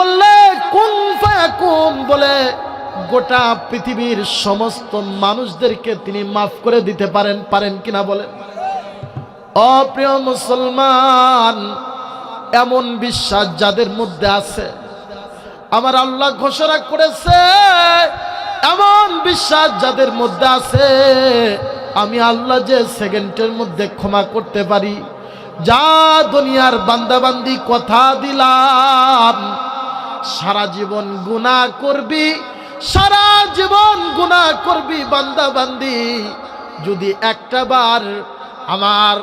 করলে কুন ফায়াকুন বলে গোটা পৃথিবীর সমস্ত মানুষদেরকে তিনি মাফ করে দিতে পারেন কিনা বলেন? অপ্রিয় মুসলমান, এমন বিশ্বাস যাদের মধ্যে আছে, আমার আল্লাহ ঘোষণা করেছে, এমন বিশ্বাস যাদের মধ্যে আছে, আমি আল্লাহ যে সেকেন্ডের মধ্যে ক্ষমা করতে পারি। যা দুনিয়ার বান্দাবান্দি কথা দিলাম, সারা জীবন গুনাহ করবি, সারা জীবন গুনাহ করবি বান্দাবান্দি, যদি একটা বার আমার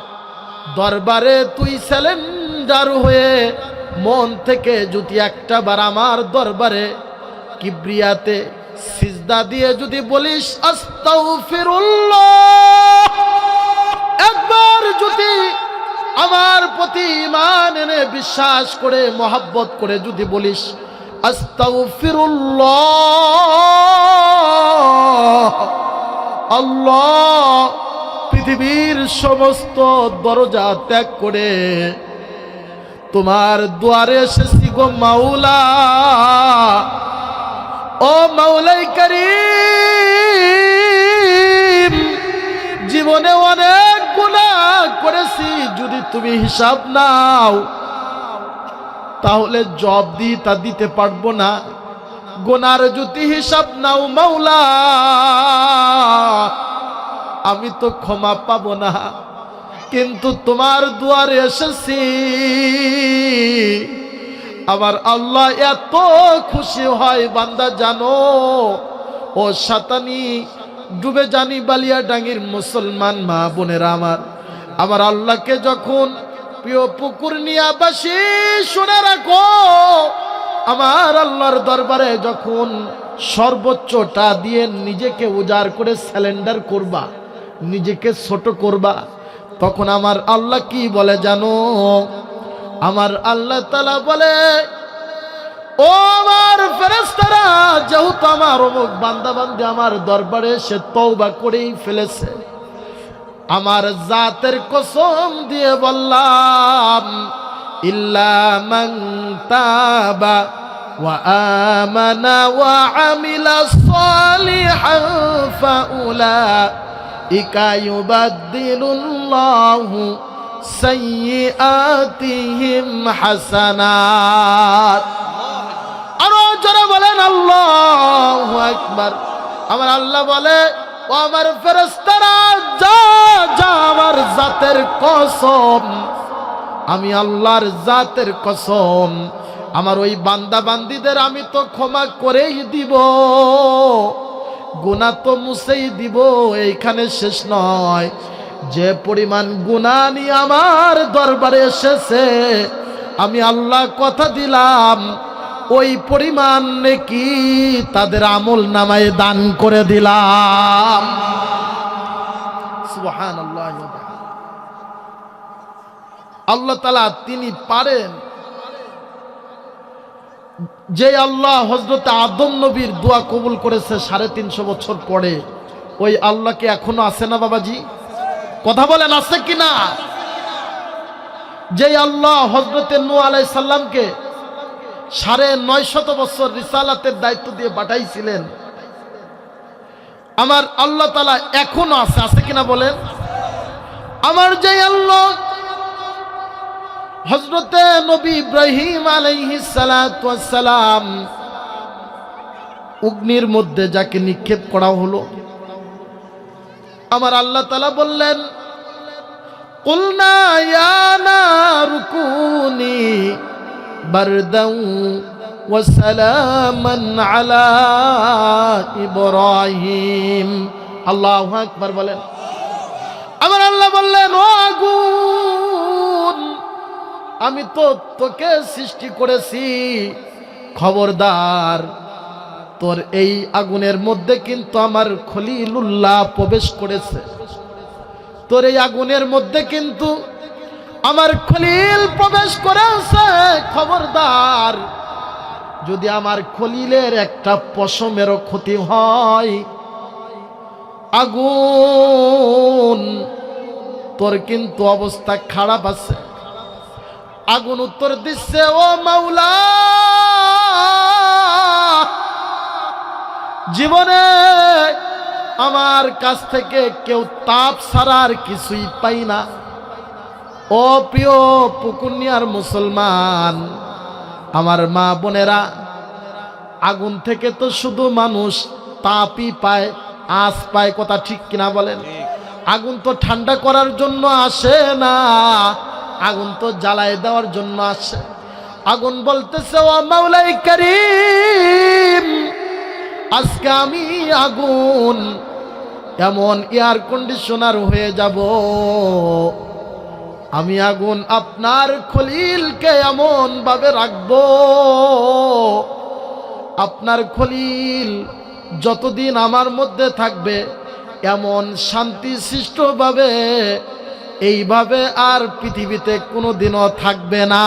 দরবারে তুই স্যালেন্ডার হয়ে মন থেকে যদি একটা বার আমার দরবারে কিবরিয়াতে সিজদা দিয়ে যদি বলিস আস্তাগফিরুল্লাহ, একবার যদি আমার প্রতি ঈমান এনে বিশ্বাস করে মহব্বত করে যদি বলিস আস্তাগফিরুল্লাহ, আল্লাহ পৃথিবীর সমস্ত দরজা ত্যাগ করে তোমার দুয়ারে এসেছি গো মাওলা, ও মাওলাই কারীম, জীবনে অনেক গুনাহ করেছি, যদি তুমি হিসাব নাও তাহলে জব তা দিতে পারবো না। গুনার যদি হিসাব নাও মাওলা, আমি তো ক্ষমা পাবো না, কিন্তু তোমার দুয়ারে এসেছি। আমার আল্লাহ এত খুশি হয় বান্দা জানো, ও সাতানি ডুবে জানি বালিয়া ডাঙ্গির মুসলমান মা বোনেরা, আমার আল্লাহকে যখন প্রিয় পুকুর নিয়া বাসি শুনে রাখো, আমার আল্লাহর দরবারে যখন সর্বোচ্চটা দিয়ে নিজেকে উজাড় করে স্যালেন্ডার করবা, নিজেকে ছোট করবা, তখন আমার আল্লাহ কি বলে জানো? আমার আল্লাহ তাআলা বলে, ও আমার ফেরেশতারা, যেহেতু আমার অমুক বান্দাবান্দি আমার দরবারে সে তওবা করেই ফেলেছে, আমার জাতের কসম দিয়ে বললাম, ইল্লা মান তাবা ওয়া আমানা ওয়া আমিলা সালিহান ফাউলাইকা ইউবাদদিলুল্লাহু সাইয়্যাতিহিম হাসানাত। আরো জোরে বলেন আল্লাহু আকবার। আমার আল্লাহ বলে, ও আমার ফেরেশতারা, যা যা আমার জাতের কসম, আমি আল্লাহর জাতের কসম, আমার ওই বান্দা বান্দিদের আমি তো ক্ষমা করেই দিব, গুনাহ তো মুছেই দিব। এইখানে শেষ নয়, যে পরিমাণ গুনাহ নিয়ে আমার দরবারে এসেছে, আমি আল্লাহ কথা দিলাম ওই পরিমাণ নেকি তাদের আমল নামায় দান করে দিলাম। সুবহানাল্লাহ। আল্লাহ তাআলা তিনি পারেন। যে আল্লাহ হযরত আদম নবীর দোয়া কবুল করেছে 350 বছর পরে, ওই আল্লাহ কি এখনো আছে না বাবাজি? কথা বলেন, আছে কিনা? যে আল্লাহ হযরত নূহ আলাইহিস সালামকে 950 বছর রিসালাতের দায়িত্ব দিয়ে পাঠাইছিলেন, আমার আল্লাহ তাআলা এখনো আছে কিনা বলেন? আমার যে আল্লাহ হযরতে নবী ইব্রাহিম আলাইহিস সালাতু ওয়াস সালাম অগ্নির মধ্যে যাকে নিক্ষেপ করা হলো, আমার আল্লাহ তাআলা বললেন, কুলনা ইয়া নারু কুনি বারদান ওয়া সালামান আলা ইব্রাহিম। আল্লাহু আকবার বলেন। আমার আল্লাহ বললেন, ও আগুন, আমি তো তোকে সৃষ্টি করেছি, খবরদার তোর এই আগুনের মধ্যে কিন্তু আমার খলিলুল্লাহ প্রবেশ করেছে, তোর এই আগুনের মধ্যে কিন্তু আমার খলিল প্রবেশ করেছে, খবরদার যদি আমার খলিলের একটা পশমেরও ক্ষতি হয়, আগুন তোর কিন্তু অবস্থা খারাপ আছে। আগুন উত্তর দিচ্ছে, ও মাওলা, জীবনে আমার কাছ থেকে কেউ তাপ ছাড়ার কিছুই পাই না। ও প্রিয় পুকুনিয়ার মুসলমান, আমার মা বোনেরা, আগুন থেকে তো শুধু মানুষ তাপই পায়, আঁচ পায়, কথা ঠিক কিনা বলেন? আগুন তো ঠান্ডা করার জন্য আসে না, আগুন তো জ্বালায় দেওয়ার জন্য আসে। আগুন বলতেছে, ও মাওলাই করিম, আজকে আমি আগুন এমন এয়ার কন্ডিশনার হয়ে যাব, আমি আগুন আপনার খলিলকে এমন ভাবে রাখবো, আপনার খলিল যতদিন আমার মধ্যে থাকবে এমন শান্তি সৃষ্টভাবে এইভাবে আর পৃথিবীতে কোনোদিনও থাকবে না।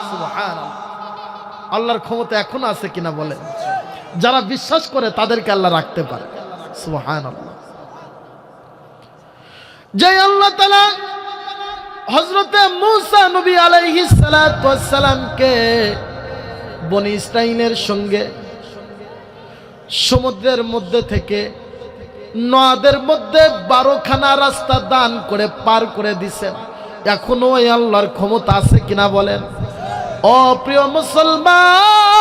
সুবহানাল্লাহ। আল্লাহর ক্ষমতা এখন আছে কিনা বলেন? যারা বিশ্বাস করে তাদেরকে আল্লাহ রাখতে পারে। সুবহানাল্লাহ। যে আল্লাহ তাআলা হযরতে মূসা নবী আলাইহিস সালাতু ওয়াস সালামকে বনি ইসরাইলের সঙ্গে সমুদ্রের মধ্যে থেকে নদের মধ্যে 12খানা রাস্তা দান করে পার করে দিছেন, এখনো এই আল্লাহর ক্ষমতা আছে কিনা বলেন? ও প্রিয় মুসলমান,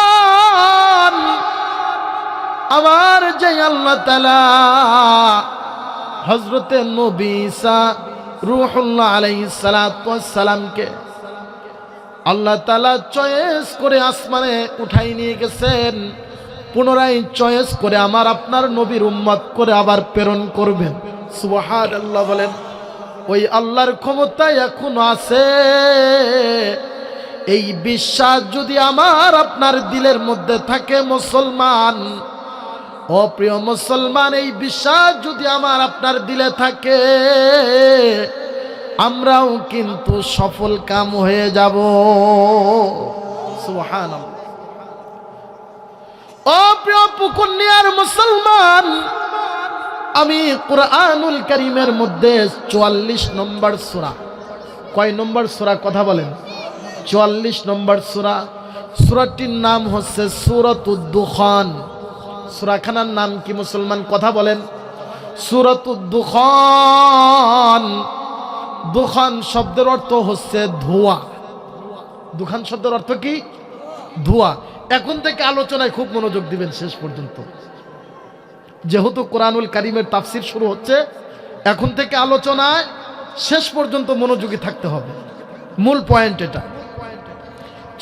আমার যে আল্লাহ তাআলা হযরতে নবী ঈসা রূহুল্লাহ আলাইহিস সালাতু ওয়াস সালামকে আল্লাহ তাআলা চয়েস করে আসমানে উঠাই নিয়ে গেছেন, পুনরায় চয়েস করে আমার আপনার নবীর উম্মত করে আবার প্রেরণ করবেন। সুবহানাল্লাহ বলেন। ওই আল্লাহর ক্ষমতা এখনো আছে। এই বিশ্বাস যদি আমার আপনার দিলের মধ্যে থাকে মুসলমান, ও প্রিয় মুসলমান, এই বিশ্বাস যদি আমার আপনার দিলে থাকে, আমরাও কিন্তু সফল কাম হয়ে যাব। সুবহানাল্লাহ। ও প্রিয় পুকুনিয়ার মুসলমান, আমি কুরআনুল কারীমের মধ্যে 44 নম্বর সূরা, কয় নম্বর সূরা কথা বলেন? 44 নম্বর সূরা। সূরাটির নাম হচ্ছে সূরাতুদ দুখান। সূরাখানার নাম কি মুসলমান কথা বলেন? সূরাতুদ দুখান। দুখান শব্দের অর্থ হচ্ছে ধোঁয়া। দুখান শব্দের অর্থ কি? ধোঁয়া। এখন থেকে আলোচনায় খুব মনোযোগ দিবেন শেষ পর্যন্ত, যেহেতু কোরআনুল কারীমের তাফসীর শুরু হচ্ছে। এখন থেকে আলোচনায় শেষ পর্যন্ত মনোযোগী থাকতে হবে, মূল পয়েন্ট এটা।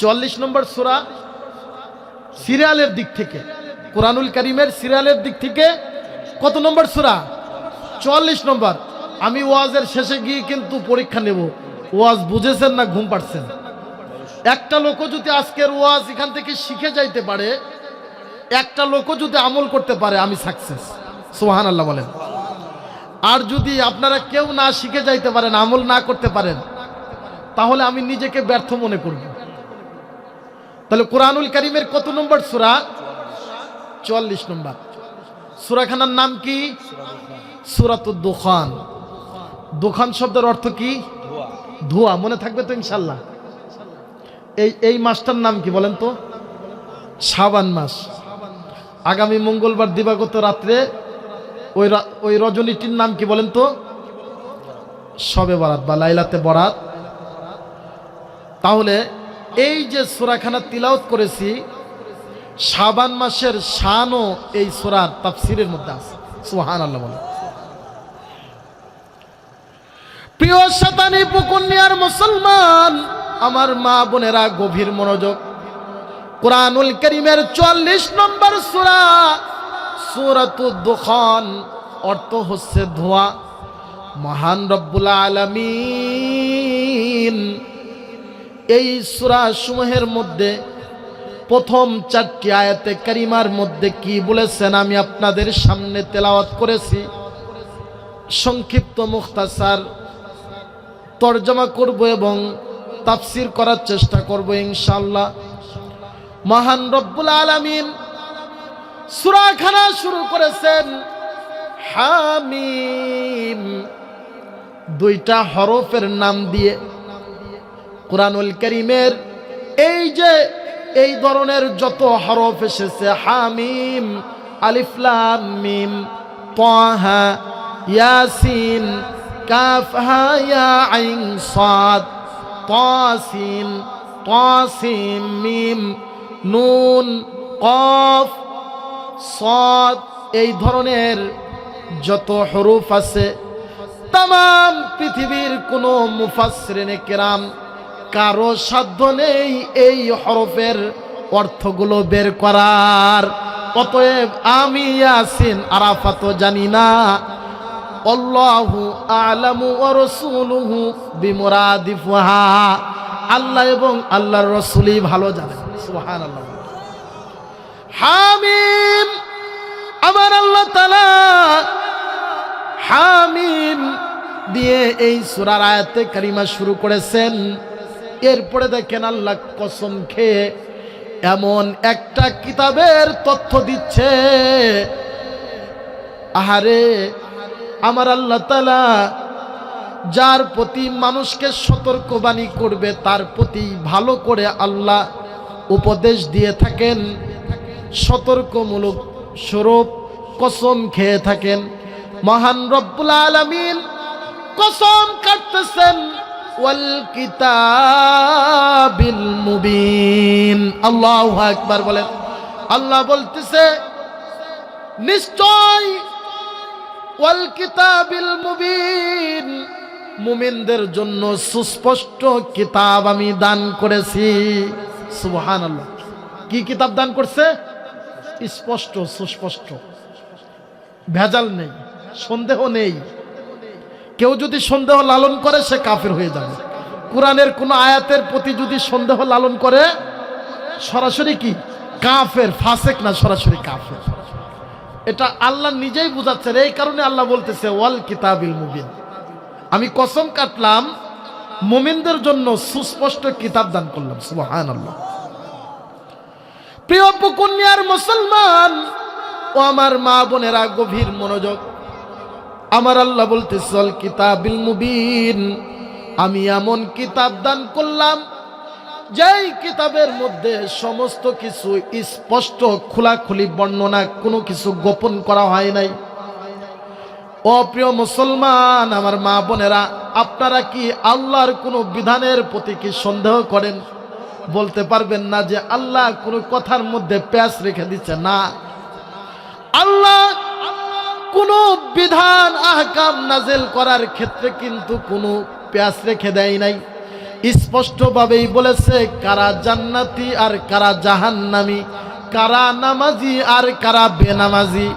44 নম্বর সূরা সিরিয়ালের দিক থেকে, কোরআনুল কারীমের সিরিয়ালের দিক থেকে কত নম্বর সূরা? 44 নম্বর। আমি ওয়াজের শেষে গিয়ে কিন্তু পরীক্ষা নেব, ওয়াজ বুঝেছেন না ঘুম পাড়ছেন। একটা লোকও যদি আজকের ওয়াজ এখান থেকে শিখে যাইতে পারে, একটা লোকও যদি আমল করতে পারে, আমি সাকসেস। সুবহানাল্লাহ বলেন। আর যদি আপনারা কেউ না শিখে যাইতে পারেন, আমল না করতে পারেন, তাহলে আমি নিজেকে ব্যর্থ মনে করব। তাহলে কোরআনুল কারীমের কত নম্বর সূরা? 44 নম্বর। সূরাখানার নাম কি? সূরাতুদ দুখান। দুখান শব্দের অর্থ কি? ধোঁয়া। মনে থাকবে তো ইনশাআল্লাহ? এই মাসটার নাম কি বলেন তো? শাবান মাস। আগামী মঙ্গলবার দিবাগত রাত্রে ওই রজনীটির নাম কি বলেন তো? শবে বরাত বা লাইলাতে বরাত। তাহলে এই যে সূরাখানা তিলাওয়াত করেছি, শাবান মাসের শানও এই সূরার তাফসীরের মধ্যে আছে। সুবহানাল্লাহ বলেন। প্রিয় শতানি পুকুনিয়ার মুসলমান, আমার মা বোনেরা, গভীর মনোযোগ। কোরআনুল কারীমের 44 নম্বর সূরা সূরাতুদ দুখান, অর্থ হচ্ছে ধোঁয়া। মহান রব্বুল আলামিন এই সূরা সমূহের মধ্যে প্রথম 4টি আয়াতে কারিমার মধ্যে কি বলেছেন আমি আপনাদের সামনে তেলাওয়াত করেছি। সংক্ষিপ্ত মুখতাসার তরজমা করব এবং তাফসীর করার চেষ্টা করব ইনশাআল্লাহ। মহান রব্বুল আলামিন সূরাখানা শুরু করেছেন হামিম, 2টা হরফের নাম দিয়ে। কোরআনুল কারীমের এই যে এই ধরনের যত হরফ এসেছে, হামিম, আলিফ লাম মিম, তাহা, ইয়াসিন, কাফ হা ইয়া আইন সাদ, তাসিন, তাসিম মিম, নুন, কফ, সাদ, এই ধরনের যত হরফ আছে, তাম পৃথিবীর কোনো মুফাসসিরিনে কেরাম কারো সাধ্য নেই এই হরফের অর্থগুলো বের করার। অতএব আমি ইয়াসিন আরাফাত জানি না, আল্লাহু আ'লামু ওয়া রাসূলুহু বিমুরাদিফুহা, আল্লাহ এবং আল্লাহর রাসূলই ভালো জানেন। সুবহানাল্লাহ। হামিম, আমার আল্লাহ তাআলা হামিম দিয়ে এই সূরার আয়াতে কারিমা শুরু করেছেন। এরপরে দেখেন আল্লাহ কসম খেয়ে এমন একটা কিতাবের তথ্য দিচ্ছে, আহারে আমার আল্লাহ তাআলা যার প্রতি মানুষকে সতর্কবাণী করবে তার প্রতি ভালো করে আল্লাহ উপদেশ দিয়ে থাকেন, সতর্কমূলক স্বরূপ কসম খেয়ে থাকেন। মহান রব্বুল আলামিন কসম কাটতেছেন, ওয়াল কিতাবিল মুবিন। আল্লাহু আকবার বলেন। আল্লাহ বলতেছে নিশ্চয় ওয়াল কিতাবিল মুবিন, মুমিনদের জন্য সুস্পষ্ট কিতাব আমি দান করেছি। সুবহানাল্লাহ। কি কিতাব দান করছে? স্পষ্ট, সুস্পষ্ট, ভেজাল নেই, সন্দেহ নেই। কেউ যদি সন্দেহ লালন করে সে কাফের হয়ে যাবে। কোরআনের কোন আয়াতের প্রতি যদি সন্দেহ লালন করে সরাসরি কি কাফের, ফাসেক না, সরাসরি কাফের। এটা আল্লাহ নিজেই বুঝাচ্ছেন। এই কারণে আল্লাহ বলতেছে ওয়াল কিতাবিল মুবিন, আমি কসম কাটলাম মুমিনদের জন্য সুস্পষ্ট কিতাব দান করলাম। সুবহানাল্লাহ। প্রিয় পুকুনিয়ার মুসলমান ও আমার মা বোনেরা, গভীর মনোযোগ। আমার আল্লাহ বলতেছে ওয়াল কিতাবিল মুবিন, আমি এমন কিতাব দান করলাম যেই কিতাবের মধ্যে সমস্ত কিছু স্পষ্ট খোলাখুলি বর্ণনা, কোনো কিছু গোপন করা হয় নাই। ও প্রিয় মুসলমান, আমার মা বোনেরা, আপনারা কি আল্লাহর কোনো বিধানের প্রতি কি সন্দেহ করেন? বলতে পারবেন না যে আল্লাহ কোনো কথার মধ্যে প্যাঁচ রেখে দিচ্ছে না। আল্লাহ কোনো বিধান আহকাম নাজেল করার ক্ষেত্রে কিন্তু কোনো প্যাঁচ রেখে দেয় নাই। স্পষ্টভাবেই বলেছে কারা জান্নাতি আর কারা জাহান্নামী, কারা নামাজি আর কারা বেনামাজি,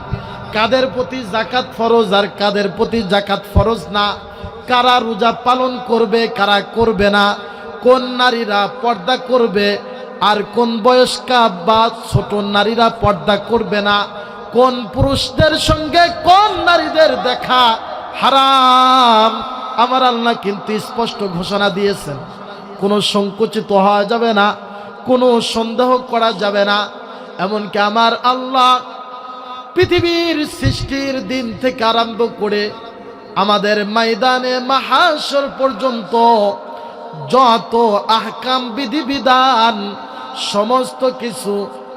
কাদের প্রতি যাকাত ফরজ আর কাদের প্রতি যাকাত ফরজ না, কারা রোজা পালন করবে কারা করবে না, কোন নারীরা পর্দা করবে আর কোন বয়স্কা বা ছোট নারীরা পর্দা করবে না, কোন পুরুষদের সঙ্গে কোন নারীদের দেখা হারাম। আমার আল্লাহ কিন্তু স্পষ্ট ঘোষণা দিয়েছেন। কোনো সংকুচিত হওয়া যাবে না, কোনো সন্দেহ করা যাবে না। এমনকি আমার আল্লাহ পৃথিবীর সৃষ্টির দিন থেকে আরম্ভ করে আমাদের ময়দানে মাহশর পর্যন্ত যত আহকাম বিধিবিধান সমস্ত কিছু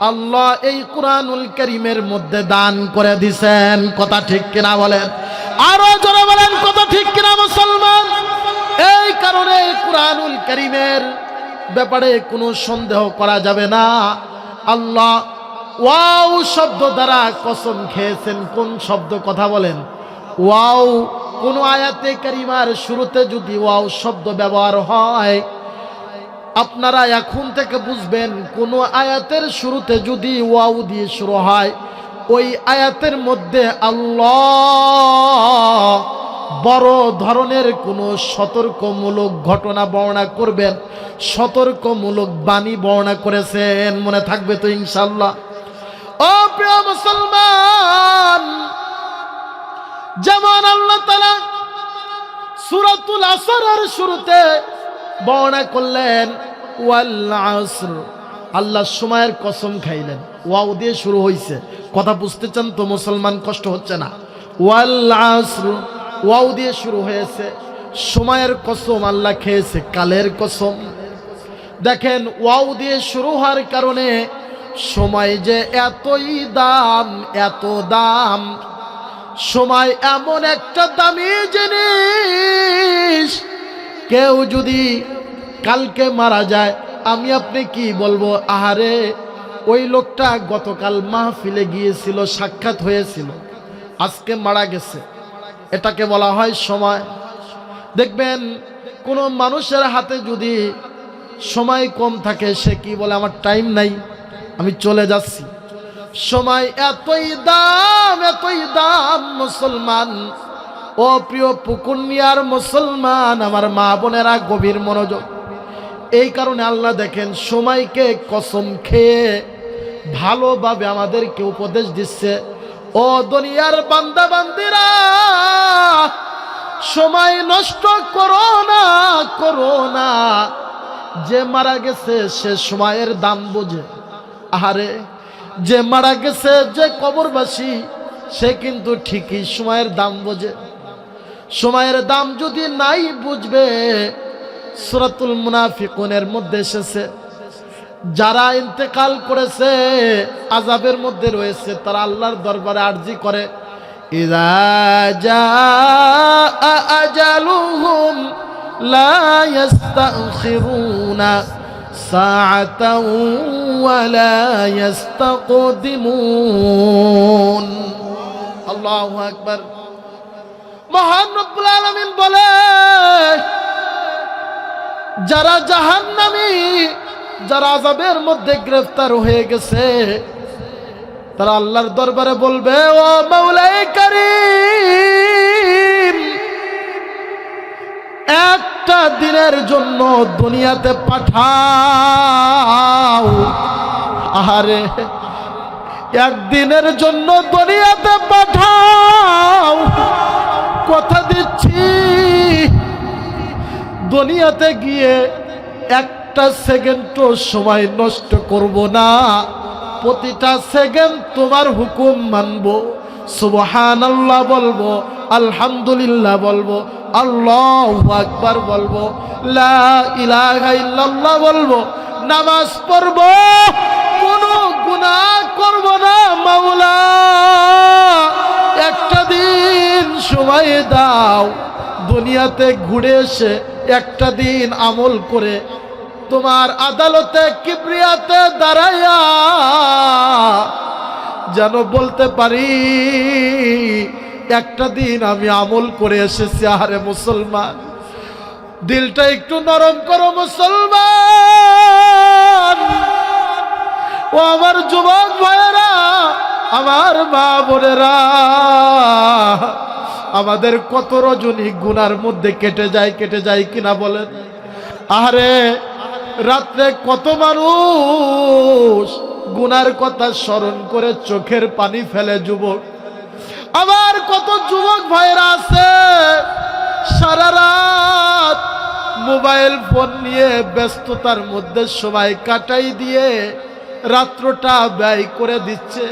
আল্লাহ এই কুরআনুল কারীমের মধ্যে দান করে দিয়েছেন। কথা ঠিক কিনা বলেন? আরো জোরে বলেন কথা ঠিক কিনা মুসলমান? এই কারণে কুরআনুল কারীমের ব্যাপারে কোনো সন্দেহ করা যাবে না। আল্লাহ ওয়াও শব্দ দ্বারা কসম খেয়েছেন। কোন শব্দ? কথা বলেন। ওয়াও। কোন আয়াতে কারিমার শুরুতে যদি ওয়াও শব্দ ব্যবহার হয়, আপনারা এখন থেকে বুঝবেন কোন আয়াতের শুরুতে যদি ওয়াও দিয়ে শুরু হয়, ওই আয়াতের মধ্যে আল্লাহ বড় ধরনের কোনো সতর্কমূলক ঘটনা বর্ণনা করবেন, সতর্কমূলক বাণী বর্ণনা করেছেন। মনে থাকবে তো ইনশাআল্লাহ? ও প্রিয় মুসলমান, যেমন আল্লাহ তাআলা সূরাতুল আসরের শুরুতে বর্ণনা করলেন ওয়াল আসর, আল্লাহ সময়ের কসম খাইলেন। ওয়াও দিয়ে শুরু হয়েছে। কথা বুঝতেছেন তো মুসলমান? কষ্ট হচ্ছে না? ওয়াল আসর ওয়াও দিয়ে শুরু হয়েছে, সময়ের কসম আল্লাহ খেয়েছে, কালের কসম। দেখেন ওয়াও দিয়ে শুরু হওয়ার কারণে সময় যে এতই দাম, এত দাম। সময় এমন একটা দামি জিনিস, কেউ যদি কালকে মারা যায়, আমি আপনি কি বলবো, আহারে ওই লোকটা গতকাল মাহফিলে গিয়েছিল, সাক্ষাৎ হয়েছিল, আজকে মারা গেছে। এটাকে বলা হয় সময়। দেখবেন কোনো মানুষের হাতে যদি সময় কম থাকে, সে কি বলে, আমার টাইম নাই, আমি চলে যাচ্ছি। সময় এতই দাম, এতই দাম মুসলমান। ও প্রিয় পুকুনিয়ার মুসলমান, আমার মা বোনেরা গভীর মনোযোগ। এই কারণে আল্লাহ দেখেন সময়কে কসম খেয়ে ভালোভাবে আমাদেরকে উপদেশ দিচ্ছে, ও দুনিয়ার বান্দা বান্দিরা, সময় নষ্ট করো না, করো না। যে মারা গেছে সে সময়ের দাম বোঝে। আরে যে মারা গেছে, যে কবরবাসী, সে কিন্তু ঠিকই সময়ের দাম বোঝে। সময়ের দাম যদি নাই বুঝবে, সূরাতুল মুনাফিকুনের মধ্যে এসেছে, যারা ইন্তেকাল করেছে, আযাবের মধ্যে রয়েছে, তারা আল্লাহর দরবারে আরজি করে, ইযা জাআ আজালুহুম লা ইস্তাখিরুনা সাআতাও ওয়া লা ইস্তাকদিমুন। আল্লাহু আকবার। মহান রব্বুল আলামিন বলে, যারা জাহান্নামী, যারা আযাবের মধ্যে গ্রেফতার হয়ে গেছে, তারা আল্লাহর দরবারে বলবে, ও মাওলাই কারীম, একটা দিনের জন্য দুনিয়াতে পাঠাও। আহারে একদিনের জন্য দুনিয়াতে পাঠাও, কথা দিচ্ছি দুনিয়াতে গিয়ে একটা সেকেন্ডও সময় নষ্ট করব না, প্রতিটা সেকেন্ড তোমার হুকুম মানব, সুবহানাল্লাহ বলবো, আলহামদুলিল্লাহ বলবো, আল্লাহু আকবার বলবো, লা ইলাহা ইল্লাল্লাহ বলবো, নামাজ পড়বো, কোনো গুনাহ করব না। মাওলা একটা দিন সময় দাও, দুনিয়াতে ঘুরে এসে একটা দিন আমল করে তোমার আদালতে কিবরিয়াতে দাঁড়ায়া যেন বলতে পারি, একটা দিন আমি আমল করে এসেছি। আরে মুসলমান, দিলটা একটু নরম করো মুসলমান। ও আমার যুবক ভাইয়েরা, আমার মা বোনেরা, আমাদের কত রজনী গুনার মধ্যে কেটে যায় কিনা বলেন? আরে রাত্রে কত মানুষ গুনার কথা স্মরণ করে চোখের পানি ফেলে যুবক। আবার কত যুবক ভাইরা আছে সারা রাত মোবাইল ফোন নিয়ে ব্যস্ততার মধ্যে সময় কাটাই দিয়ে রাত্রটা ব্যয় করে দিচ্ছে।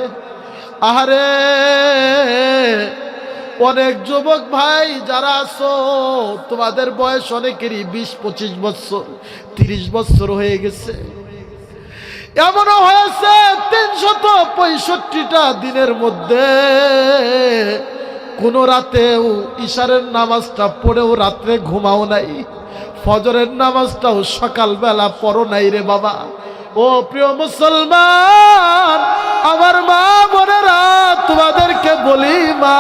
আহারে অনেক যুবক ভাই যারা আছো, তোমাদের বয়স অনেকেরই 20-25 বছর, 30 বছর হয়ে গেছে। এমনও হয়েছে 365টা দিনের মধ্যে কোন রাতেও ইশারের নামাজটা পড়েও রাত্রে ঘুমাও নাই, ফজরের নামাজটাও সকালবেলা পড়ো নাই রে বাবা। ও প্রিয় মুসলমান, আমার মা বোনেরা, তোমাদেরকে বলি মা,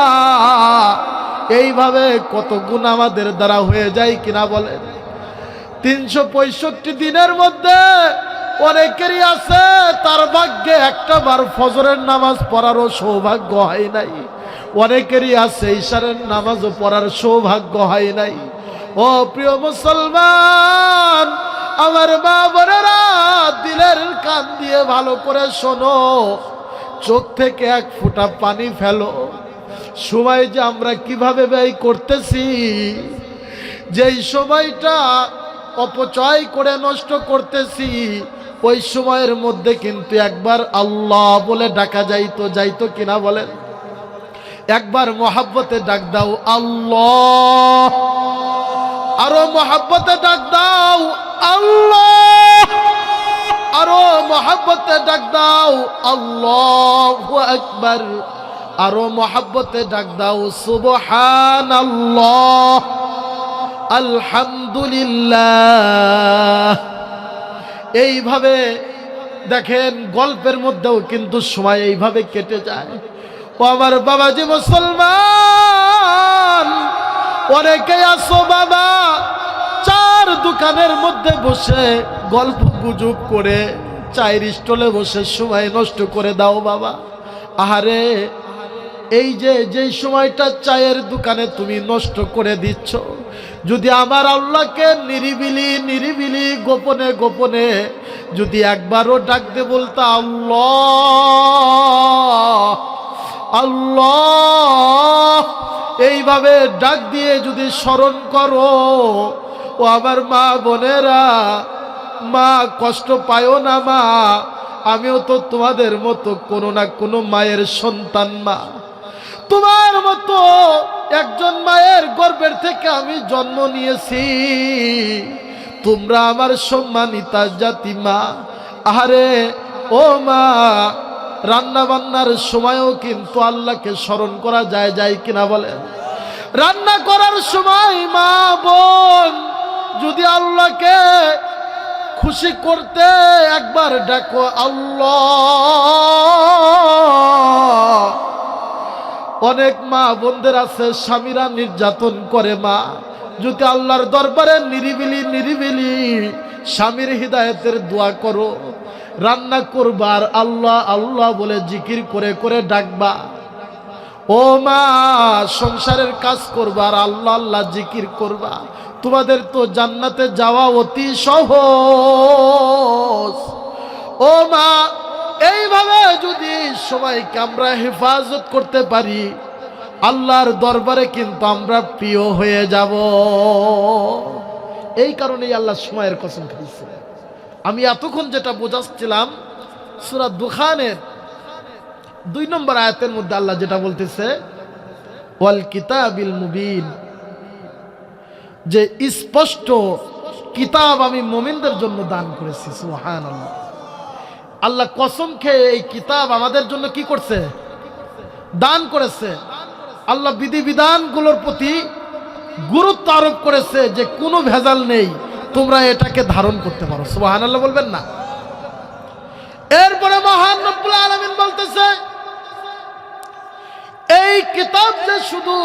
এইভাবে কত গুণ আমাদের দ্বারা হয়ে যায় কিনা বলেন? 365 দিনের মধ্যে অনেকেরই আছে তার ভাগ্যে একটা বার ফজরের নামাজ পড়ারও সৌভাগ্য হয় নাই, অনেকেরই আছে ইশারের নামাজও পড়ার সৌভাগ্য হয় নাই। ও প্রিয় মুসলমান, আমার মা বোনেরা, দিলের কান দিয়ে ভালো করে শোনো, চোখ থেকে এক ফোঁটা পানি ফেলো। সময় যে আমরা কিভাবে ব্যয় করতেছি, যেই সময়টা অপচয় করে নষ্ট করতেছি, ওই সময়ের মধ্যে কিন্তু একবার আল্লাহ বলে ডাকা যাইতো কিনা বলেন? একবার মহাব্বতে ডাক দাও আল্লাহ, আরো মহাব্বতে ডাক দাও আল্লাহ। আরো মহব্বতে ডাক দাও আল্লাহু আকবার, আরো মহব্বতে ডাক দাও সুবহানাল্লাহ, আলহামদুলিল্লাহ। এইভাবে দেখেন গল্পের মধ্যেও কিন্তু সময় এইভাবে কেটে যায়। ও আমার বাবাজি মুসলমান, অনেকে আসো বাবা চার দোকানের মধ্যে বসে গল্প গুজব করে চায়ের স্টলে বসে সময় নষ্ট করে দাও বাবা। আহারে এই যেই সময়টা চায়ের দোকানে তুমি নষ্ট করে দিচ্ছ, যদি আমার আল্লাহকে নিরিবিলি নিরিবিলি গোপনে গোপনে যদি একবারও ডাকতে বলতা আল্লাহ আল্লাহ, এইভাবে ডাক দিয়ে যদি স্মরণ করো, ও আমার মা বোনেরা, মা কষ্ট পায়ও না মা, আমিও তো তোমাদের মতো কোনো না কোনো মায়ের সন্তান মা, তোমার মতো একজন মায়ের গর্ভের থেকে আমি জন্ম নিয়েছি, তোমরা আমার সম্মানিতা জাতি মা। আহারে ও মা, রান্না বান্নার সময়ও কিন্তু আল্লাহকে স্মরণ করা যায় কিনা বলেন? রান্না করার সময় মা বোন যদি আল্লাহকে খুশি করতে একবার ডাকো আল্লাহ। অনেক মা বোনদের আছে স্বামীরা নির্যাতন করে, মা যদি আল্লাহর দরবারে নিরিবিলি নিরিবিলি স্বামীর হিদায়েতের দোয়া করো, রান্না করবার আল্লাহ আল্লাহ বলে জিকির করে করে ডাকবা। ও মা সংসারের কাজ করবার আল্লাহ আল্লাহ জিকির করবা, তোমাদের তো জান্নাতে যাওয়া অতি সহজ। ও মা এইভাবে যদি সবাইকে আমরা হেফাজত করতে পারি, আল্লাহর দরবারে কিন্তু আমরা প্রিয় হয়ে যাব। এই কারণেই আল্লাহ সময়ের কসম খাইছে। আমি এতক্ষণ যেটা বোঝাচ্ছিলাম সূরা দুখানের 2 নম্বর আয়াতের মধ্যে আল্লাহ যেটা বলতেছে ওয়াল কিতাবিল মুবিন, যে স্পষ্ট কিতাব আমি মুমিনদের জন্য দান করেছি। সুবহানাল্লাহ, আল্লাহ কসম খেয়ে এই কিতাব আমাদের জন্য কি করছে? দান করেছে। আল্লাহ বিধিবিধানগুলোর প্রতি গুরুত্ব আরোপ করেছে যে কোনো ভেজাল নেই, তোমরা এটাকে ধারণ করতে পারো। সুবহানাল্লাহ বলবেন না? এরপরে মহান রব্বুল আলামিন বলতেছে এই কিতাব যে শুধু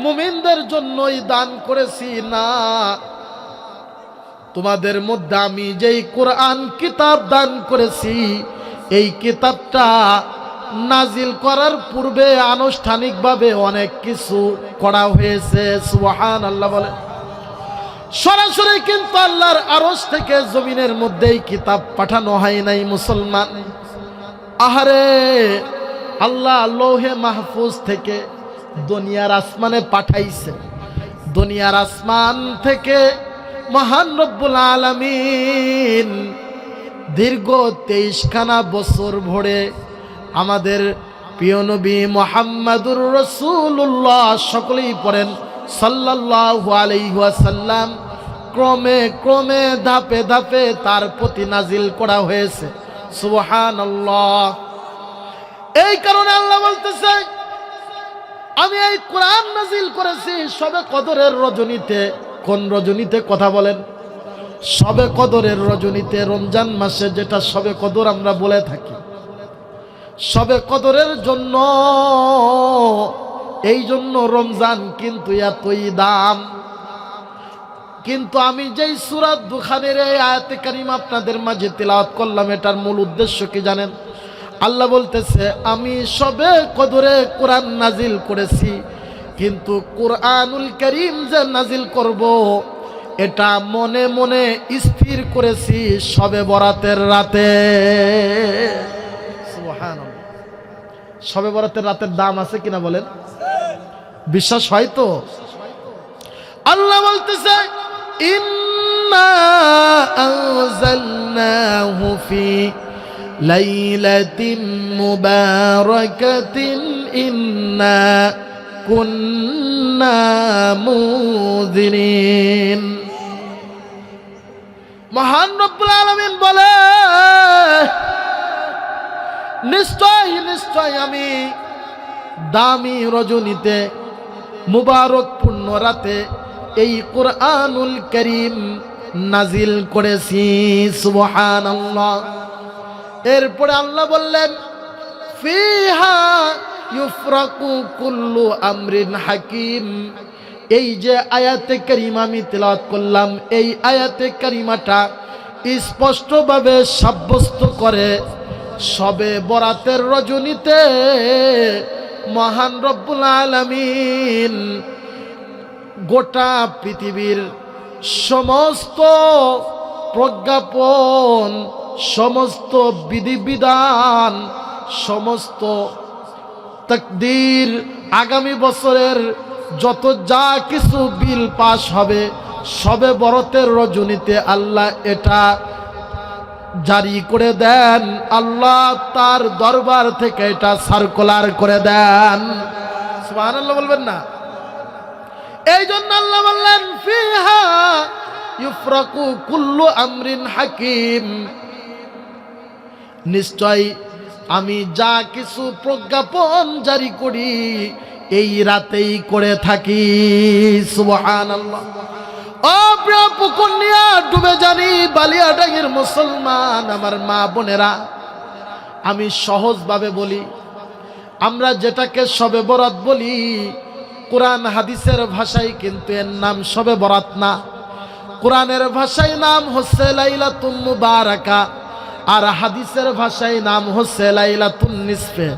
মুমিনদের জন্যই দান করেছি না, তোমাদের মধ্যে আমি যেই কোরআন কিতাব দান করেছি, এই কিতাবটা নাজিল করার পূর্বে আনুষ্ঠানিকভাবে অনেক কিছু করা হয়েছে। সুবহানাল্লাহ বলে। সরাসরি কিন্তু আল্লাহর আরশ থেকে জমিনের মধ্যেই কিতাব পাঠানো হয় নাই মুসলমান। আহারে আল্লাহ লৌহে মাহফুজ থেকে দুনিয়ার আসমানে পাঠাইছে। দুনিয়ার আসমান থেকে মহান রব্বুল আলামিন দীর্ঘ 23খানা বছর ভরে আমাদের প্রিয় নবী মুহাম্মাদুর রাসূলুল্লাহ, সকলেই পড়েন সাল্লাল্লাহু আলাইহি ওয়াসাল্লাম, ক্রমে ক্রমে ধাপে ধাপে তার প্রতি নাজিল করা হয়েছে। সুবহানাল্লাহ। এই কারণে আল্লাহ বলতেছে আমি এই কোরআন নাজিল করেছি শবে কদরের রজনীতে। কোন রজনীতে? কথা বলেন। শবে কদরের রজনীতে, রমজান মাসে যেটা শবে কদর আমরা বলে থাকি। শবে কদরের জন্য, এই জন্য রমজান কিন্তু এতই দাম। কিন্তু আমি যেই সূরা দুখানের এই আয়াতে কারিমা আপনাদের মাঝে তিলাওয়াত করলাম, এটার মূল উদ্দেশ্য কি জানেন? আল্লাহ বলতেছে আমি শবে কদরে কোরআন নাজিল করেছি, কিন্তু কোরআনুল কারীম যে নাজিল করব এটা মনে মনে স্থির করেছি শবে বরাতের রাতে। সুবহানাল্লাহ। শবে বরাতের রাতের দাম আছে কিনা বলেন? বিশ্বাস হয় তো? আল্লাহ বলতেছে ইন্না আনজালনাহু ফি লাইলাতিন মুবারাকাতিন ইন্না কুন্না মুযিরিন। মহান রব্বুল আলামিন বলে, নিশ্চয় নিশ্চয় আমি দামি রজনীতে মুবারক পূর্ণ রাতে এই কুরআনুল কারীম নাজিল করেছি। সুবহানাল্লাহ। এরপরে আল্লাহ বললেন, ফিহা ইউফরাকু কুল্লু আমরিন হাকিম। এই যে আয়াতে কারিমা আমি তেলাওয়াত করলাম, এই আয়াতে কারিমাটা স্পষ্টভাবে সাব্যস্ত করে শবে বরাতের রজনীতে মহান রব্বুল আলামিন গোটা পৃথিবীর সমস্ত প্রজ্ঞাপন, সমস্ত বিধিবিধান, সমস্ত তাকদীর, আগামী বছরের যত যা কিছু বিল পাস হবে শবে বরাতের রজনীতে আল্লাহ এটা জারি করে দেন। আল্লাহ তার দরবার থেকে এটা সার্কুলার করে দেন। সুবহানাল্লাহ বলবেন না? এই জন্য আল্লাহ বললেন, ফিহা ইউফরাকু কুল্লু আমরিন হাকিম। নিশ্চয় আমি যা কিছু প্রজ্ঞাপন জারি করি এই রাতেই করে থাকি। সুবহানাল্লাহ। ও প্রিয় পুকুর নিয়া ডুবে জানি বালিয়াডাঙ্গির মুসলমান আমার মা বোনেরা, আমি সহজভাবে বলি, আমরা যেটাকে শবে বরাত বলি, কোরআন হাদিসের ভাষায় কিন্তু এর নাম শবে বরাত না। কোরআনের ভাষায় নাম হচ্ছে লাইলাতুল মুবারাকা, আর হাদিসের ভাষায় নাম হচ্ছে লাইলাতুন নিসফে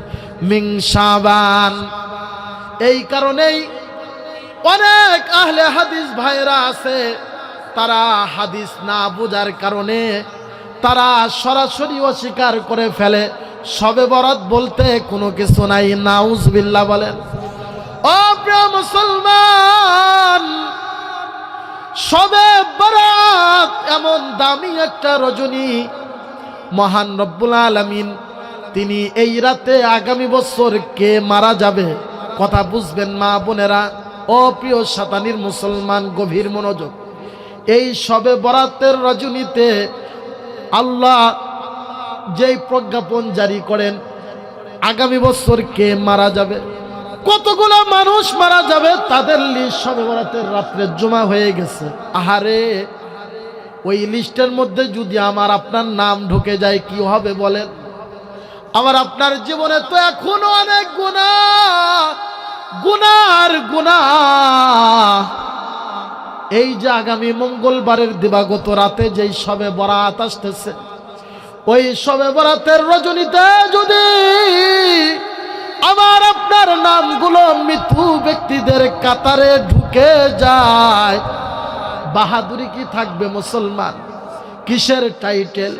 মিন শাবান। এই কারণেই অনেক আহলে হাদিস ভাইরা আছে, তারা হাদিস না বোঝার কারণে তারা সরাসরি অস্বীকার করে ফেলে শবে বরাত বলতে কোনো কিছু নাই। নাউজুবিল্লাহ বলেন। ও প্রিয় মুসলমান, শবে বরাত এমন দামি একটা রজনী, মহান রব্বুল আলামিন তিনি এই রাতে আগামী বছর কে মারা যাবে, কথা বুঝবেন মা বোনেরা। ও প্রিয় সাতানির মুসলমান, গভীর মনোযোগ। এই শবে বরাতের রজনীতে আল্লাহ যেই প্রজ্ঞাপন জারি করেন আগামী বছর কে মারা যাবে, কতগুলো মানুষ মারা যাবে, তাদের লিস্ট শবে বরাতের রাত্রে জমা হয়ে গেছে। আহারে, ওই লিস্টের মধ্যে যদি আমার আপনার নাম ঢুকে যায় কি হবে বলেন? আবার আপনার জীবনে তো এখনো অনেক গুনাহ, গুনার গুনাহ। এই যে আগামী মঙ্গলবারের দিবাগত রাতে যেই শবে বরাত আসতেছে, ওই শবে বরাতের রজনীতে যদি আমার আপনার নামগুলো মৃত্যু ব্যক্তিদের কাতারে ঢুকে যায়, বাহাদুরি কি থাকবে মুসলমান? কিসের টাইটেল,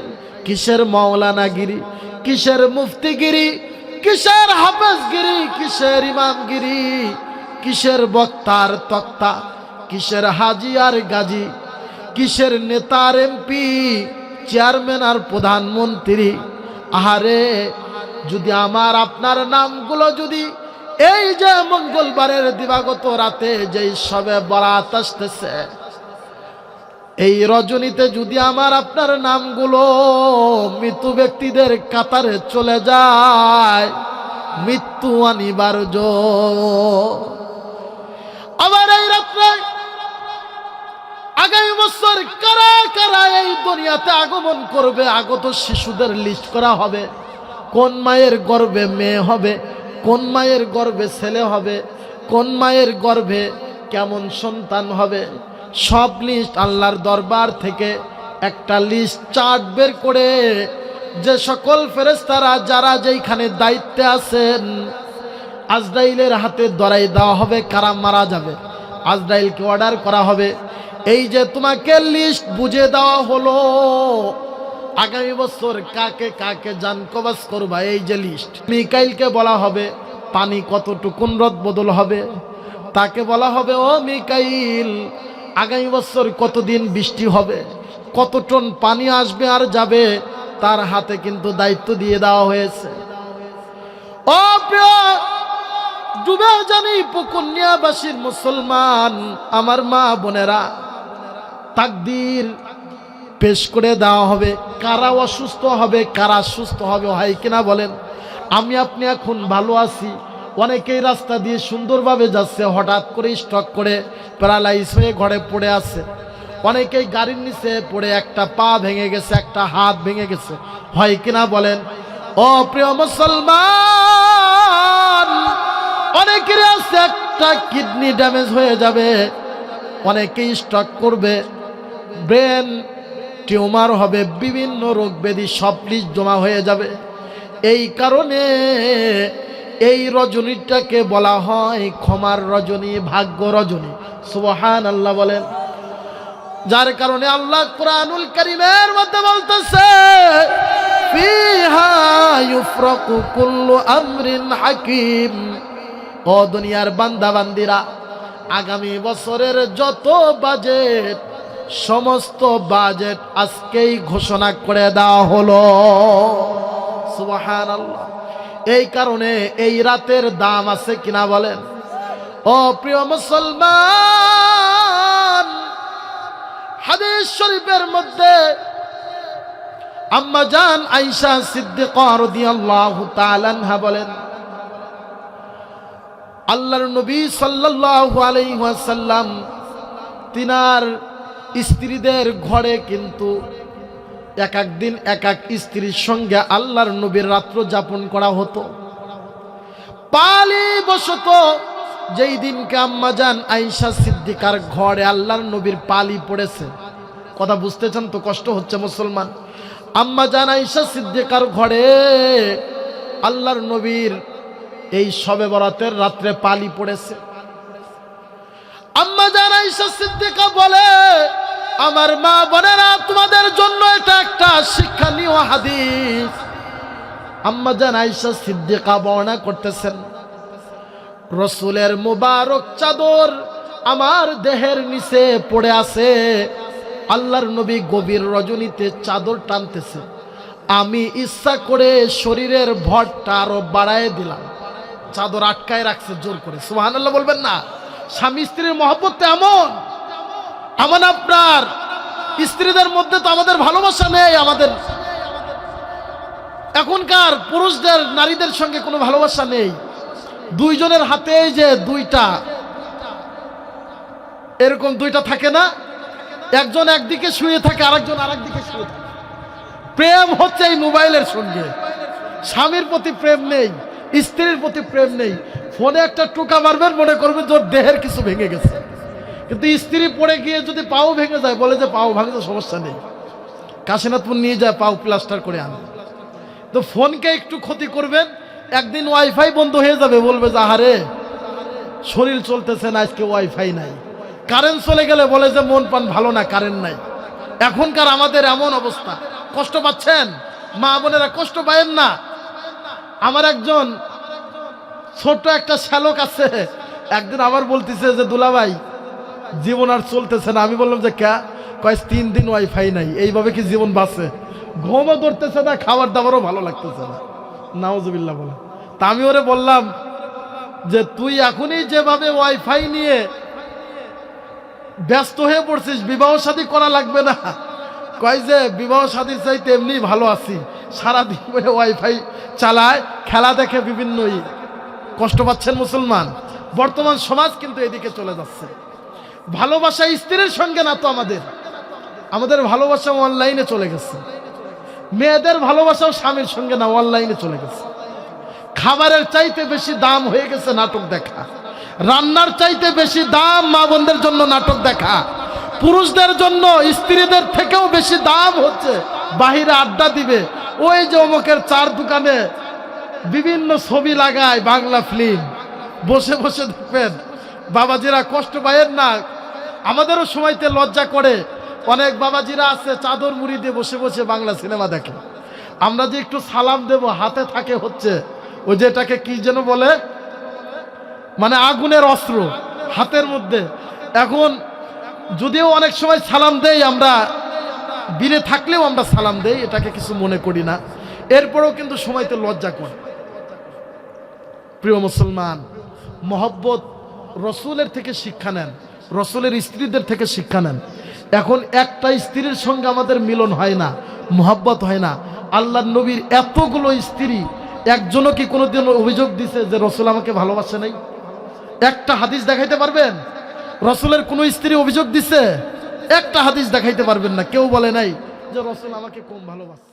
কিসের মাওলানাগিরি, কিসের মুফতিগিরি, কিসের হাফেজগিরি, কিসের ইমামগিরি, কিসের বক্তার তক্তা, কিসের হাজি আর গাজী, কিসের নেতার এমপি, চেয়ারম্যান আর প্রধানমন্ত্রী। আহারে, যদি আমার আপনার নামগুলো যদি এই যে মঙ্গলবারের দিবাগত রাতে যেই শবে বরাত আসতেছে এই রজনীতে যদি আমার আপনার নামগুলো মৃত্যু ব্যক্তিদের কাতারে চলে যায়, মৃত্যু অনিবার্য। আবার এই রাত্রে আগামী বছর কারা কারা এই দুনিয়াতে আগমন করবে, আগত শিশুদের লিস্ট করা হবে। কোন মায়ের গর্ভে মেয়ে হবে, কোন মায়ের গর্ভে ছেলে হবে, কোন মায়ের গর্ভে কেমন সন্তান হবে, সব লিস্ট আল্লাহর দরবার থেকে একটা লিস্ট চার্ট বের করে যে সকল ফেরেশতারা যারা যেইখানে দায়িত্বে আছেন আজরাইলের হাতে ধরাই দেওয়া হবে কারা মারা যাবে। আজরাইলকে অর্ডার করা হবে, এই যে তোমাকে লিস্ট বুঝে দেওয়া হলো, আগামী বছর কাকে কাকে জান কবজ করবা, এই যে লিস্ট। মিকাইলকে বলা হবে পানি কতটুকুন রদ বদল হবে, তাকে বলা হবে ও মিকাইল আগামী বছর কতদিন বৃষ্টি হবে, কত টন পানি আসবে আর যাবে, তার হাতে কিন্তু দায়িত্ব দিয়ে দেওয়া হয়েছে। ও প্রিয় ডুবে জানি পুকুনিয়াবাসীর মুসলমান আমার মা বোনেরা, তাকদীর পেশ করে দেওয়া হবে। কারা অসুস্থ হবে, কারা সুস্থ হবে, হয় কিনা বলেন? আমি আপনি এখন ভালো আছি, অনেকেই রাস্তা দিয়ে সুন্দরভাবে যাচ্ছে, হঠাৎ করে স্ট্রোক করে প্যারালাইজ হয়ে ঘরে পড়ে আছে। অনেকেই গাড়ির নিচে পড়ে একটা পা ভেঙে গেছে, একটা হাত ভেঙে গেছে, হয় কিনা বলেন? ও প্রিয় মুসলমান, অনেকের আছে একটা কিডনি ড্যামেজ হয়ে যাবে, অনেকেই স্ট্রোক করবে, ব্রেন টিউমার হবে, বিভিন্ন রোগ ব্যাধি সব লিস্ট জমা হয়ে যাবে। এই কারণে এই রজনীটাকে বলা হয় ক্ষমার রজনী, ভাগ্য রজনী। সুবহানাল্লাহ বলেন। যার কারণে আল্লাহ কুরআনুল কারীমের মধ্যে বলতেছে, ফিহা ইউফরাকু কুল্লু আমরিন হাকিম। ও দুনিয়ার বান্দা বান্দিরা, আগামী বছরের যত বাজেট, সমস্ত বাজেট আজকেই ঘোষণা করে দেওয়া হলো। সুবহানাল্লাহ। এই কারণে এই রাতের দাম আছে কিনা বলেন? ও প্রিয় মুসলমান, হাদিস শরীফের মধ্যে আম্মা জান আয়েশা সিদ্দিকা রাদিয়াল্লাহু তাআলা আনহা বলেন, আল্লাহর নবী সাল্লাল্লাহু আলাইহি ওয়াসাল্লাম তিনার স্ত্রীদের ঘরে কিন্তু এক এক দিন এক এক স্ত্রীর সঙ্গে আল্লাহর নবীর রাত্র যাপন করা হতো। পালি বসত যেই দিনকে আম্মা জান আয়েশা সিদ্দিকার ঘরে আল্লাহর নবীর পালি পড়েছে, কথা বুঝতেছেন তো? কষ্ট হচ্ছে মুসলমান। আম্মা জান আয়েশা সিদ্দিকার ঘরে আল্লাহর নবীর এই শবে বরাতের রাত্রে পালি পড়েছে। আম্মা জান আয়েশা সিদ্দিকা বলে, আমার মা বোনেরা, তোমাদের জন্য এটা একটা শিক্ষণীয় হাদিস। আম্মা জান আয়েশা সিদ্দিকা বর্ণনা করতেছেন, রাসূলের মুবারক চাদর আমার দেহের নিচে পড়ে আছে, আল্লাহর নবী গভীর রজনীতে চাদর টানতেছে, আমি ইচ্ছা করে শরীরের ভরটা আরো বাড়ায় দিলাম, চাদর আটকায় রাখছে জোর করে। সুবহানাল্লাহ বলবেন না? স্বামী স্ত্রীর মহব্বত এমন, আমার আপনার স্ত্রীদের মধ্যে তো আমাদের ভালোবাসা নেই, আমাদের এখনকার পুরুষদের নারীদের সঙ্গে কোনো ভালোবাসা নেই। দুইজনের হাতে যে দুইটা এরকম দুইটা থাকে না, একজন একদিকে শুয়ে থাকে, আরেকজন আরেকদিকে শুয়ে থাকে। প্রেম হচ্ছে এই মোবাইলের সঙ্গে। স্বামীর প্রতি প্রেম নেই, স্ত্রীর প্রতি প্রেম নেই। ফোনে একটা টোকা মারবেন, মনে করবেন যে ওর দেহের কিছু ভেঙে গেছে, কিন্তু স্ত্রী পড়ে গিয়ে যদি পাও ভেঙে যায়, বলে যে পাও ভাঙে তো সমস্যা নেই, কাশীনাথপুর নিয়ে যায়, পাও প্লাস্টার করে আনে। তো ফোনকে একটু ক্ষতি করবেন, একদিন ওয়াইফাই বন্ধ হয়ে যাবে, বলবে যে আহারে শরীর চলতেছে না, আজকে ওয়াইফাই নাই। কারেন্ট চলে গেলে বলে যে মন পান ভালো না, কারেন্ট নাই। এখনকার আমাদের এমন অবস্থা। কষ্ট পাচ্ছেন মা বোনেরা? কষ্ট পায়েন না। আমার একজন ছোট্ট একটা শ্যালক আছে, একদিন আবার বলতেছে যে দুলাভাই জীবন আর চলতেছে না। আমি বললাম যে কে? কয় 3 দিন ওয়াইফাই নাই। এইভাবে কি জীবন বাঁচে? ঘুমও ধরতেছে না, খাবার দাবারও ভালো লাগতেছে না। নাউজুবিল্লাহ বলে। তা আমি ওরে বললাম যে তুই এখনই যেভাবে ওয়াইফাই নিয়ে ব্যস্ত হয়ে পড়ছিস, বিবাহ শাদী করা লাগবে না। কয় যে বিবাহ শাদীর চাইতে এমনি ভালো আছি, সারাদিন করে ওয়াইফাই চালায়, খেলা দেখে বিভিন্ন। কষ্ট পাচ্ছেন মুসলমান? বর্তমান সমাজ কিন্তু এদিকে চলে যাচ্ছে। ভালোবাসা স্ত্রীর সঙ্গে না তো, আমাদের ভালোবাসা অনলাইনে চলে গেছে। মেয়েদের ভালোবাসাও স্বামীর সঙ্গে না, অনলাইনে চলে গেছে। খাবারের চাইতে বেশি দাম হয়ে গেছে নাটক দেখা, রান্নার চাইতে বেশি দাম মা বোনদের জন্য নাটক দেখা, পুরুষদের জন্য স্ত্রীদের থেকেও বেশি দাম হচ্ছে বাহিরে আড্ডা দিবে। ওই যে অমুকের চার দোকানে বিভিন্ন ছবি লাগায় বাংলা ফিল্ম, বসে বসে দেখবেন। বাবাজিরা কষ্ট পায়েন না, আমাদেরও সময়তে লজ্জা করে। অনেক বাবাজিরা আছে চাদর মুড়ি দিয়ে বসে বসে বাংলা সিনেমা দেখে। আমরা যে একটু সালাম দেব, হাতে থাকে হচ্ছে ওই যেটাকে কি যেন বলে, মানে আগুনের অস্ত্র হাতের মধ্যে। এখন যদিও অনেক সময় সালাম দেই আমরা, বীরে থাকলেও আমরা সালাম দেই, এটাকে কিছু মনে করি না, এরপরেও কিন্তু সময়তে লজ্জা করে। প্রিয় মুসলমান, মহব্বত রসুলের থেকে শিক্ষা নেন, রসুলের স্ত্রীদের থেকে শিক্ষা নেন। এখন একটা স্ত্রীর সঙ্গে আমাদের মিলন হয় না, মোহাব্বত হয় না। আল্লাহর নবীর এতগুলো স্ত্রী, একজনও কি কোনোদিন অভিযোগ দিছে যে রসুল আমাকে ভালোবাসে নাই? একটা হাদিস দেখাইতে পারবেন রসুলের কোনো স্ত্রী অভিযোগ দিছে? একটা হাদিস দেখাইতে পারবেন না। কেউ বলে নাই যে রসুল আমাকে কম ভালোবাসে।